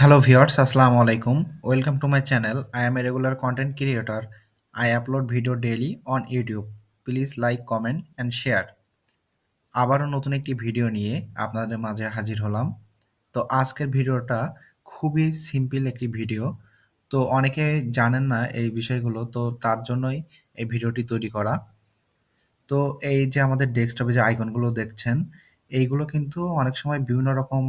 Hello viewers, Assalamu alaikum. Welcome to my channel. I am a regular content creator. I upload video daily on YouTube. Please like, comment and share. আবারও নতুন একটি video নিয়ে আপনাদের মাঝে হাজির হলাম। তো আজকের ভিডিওটা খুবই সিম্পল একটি ভিডিও। তো অনেকে জানেন না এই বিষয়গুলো, তো তার জন্যই এই ভিডিওটি তৈরি করা। তো এই যে আমাদের ডেস্কটপে যে আইকনগুলো দেখছেন, এইগুলো কিন্তু অনেক সময় বিভিন্ন রকম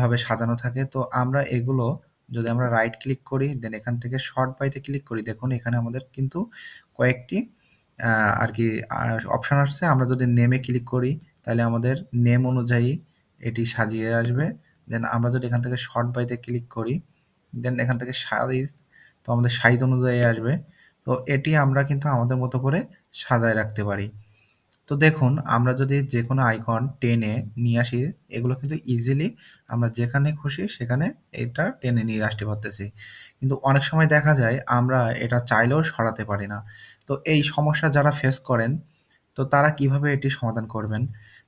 ভাবে সাজানো থাকে। তো আমরা এগুলো যদি আমরা রাইট ক্লিক করি, দেন এখান থেকে শর্ট বাই-তে ক্লিক করি, দেখুন এখানে আমাদের কিন্তু কয়েকটি আ আরকি আ অপশন আসছে। আমরা যদি নেমে ক্লিক করি, তাহলে আমাদের নেম অনুযায়ী এটি সাজিয়ে আসবে। দেন আমরা যদি এখান থেকে শর্ট বাই-তে ক্লিক করি, দেন এখান থেকে সাইজ, তো আমাদের সাইজ অনুযায়ী আসবে। তো এটি আমরা কিন্তু আমাদের মতো করে সাজায় রাখতে পারি। তো দেখুন আমরা যদি যেকোনো আইকন টেনে নিয়ে আসি, এগুলো কিন্তু ইজিলি আমরা যেখানে খুশি সেখানে এটা টেনে নিয়ে আসতে পারতেছি। কিন্তু অনেক সময় দেখা যায় আমরা এটা চাইলেও সরাতে পারি না। তো এই সমস্যা যারা ফেস করেন, তো তারা কিভাবে এটি সমাধান করবেন?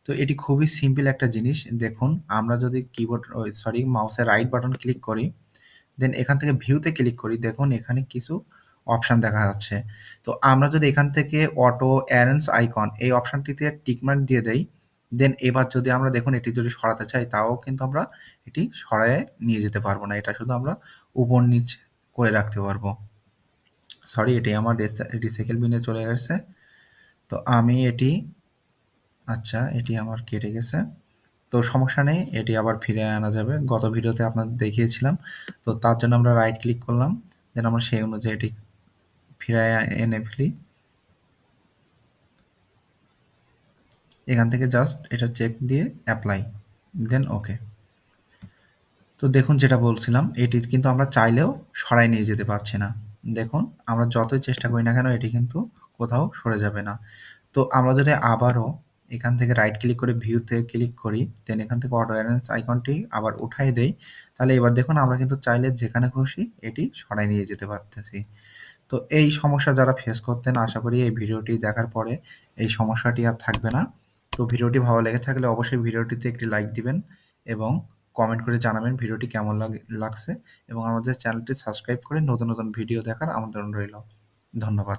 তো এটি খুবই সিম্পল একটা জিনিস। দেখুন আমরা যদি কিবোর্ড মাউসের রাইট বাটন ক্লিক করি, দেন এখান থেকে ভিউতে ক্লিক করি, দেখুন এখানে কিছু অপশান দেখা যাচ্ছে। তো আমরা যদি এখান থেকে অটো অ্যারেঞ্জ আইকন এই অপশানটিতে টিক মার্ক দিয়ে দেই, দেন এবার যদি আমরা দেখুন এটি যদি সরাতে চাই, তাও কিন্তু আমরা এটি সরায়ে নিয়ে যেতে পারবো না। এটা শুধু আমরা উপর নিচ করে রাখতে পারবো। সরি, এটি আমার রিসাইকেল বিনে চলে গেছে। তো আমি এটি, আচ্ছা এটি আমার কেটে গেছে। তো সমস্যা নেই, এটি আবার ফিরিয়ে আনা যাবে। গত ভিডিওতে আপনাদের দেখিয়েছিলাম। তো তার জন্য আমরা রাইট ক্লিক করলাম। দেন আমরা সেই অনুযায়ী এটি ফিরায়ে এনে ফেলি। এখান থেকে জাস্ট এটা চেক দিয়ে অ্যাপ্লাই, দেন ওকে। তো দেখুন যেটা বলছিলাম, এটি কিন্তু আমরা চাইলেও সরায় নিয়ে যেতে পারছি না। দেখুন আমরা যতই চেষ্টা করি না কেন এটি কিন্তু কোথাও সরে যাবে না। তো আমরা যদি আবারও এখান থেকে রাইট ক্লিক করে ভিউতে ক্লিক করি, দেন এখান থেকে অটো অ্যারেঞ্জ আইকনটি আবার উঠায় দেই, তাহলে এবার দেখুন আমরা কিন্তু চাইলে যেখানে খুশি এটি সরায় নিয়ে যেতে পারতেছি। তো এই সমস্যা যারা ফেস করতেন, আশা করি এই ভিডিওটি দেখার পরে এই সমস্যাটি আর থাকবে না। তো ভিডিওটি ভালো লেগে থাকলে অবশ্যই ভিডিওটিতে একটি লাইক দিবেন এবং কমেন্ট করে জানাবেন ভিডিওটি কেমন লাগছে, এবং আমাদের চ্যানেলটি সাবস্ক্রাইব করে নতুন ভিডিও দেখার আমন্ত্রণ রইল। ধন্যবাদ।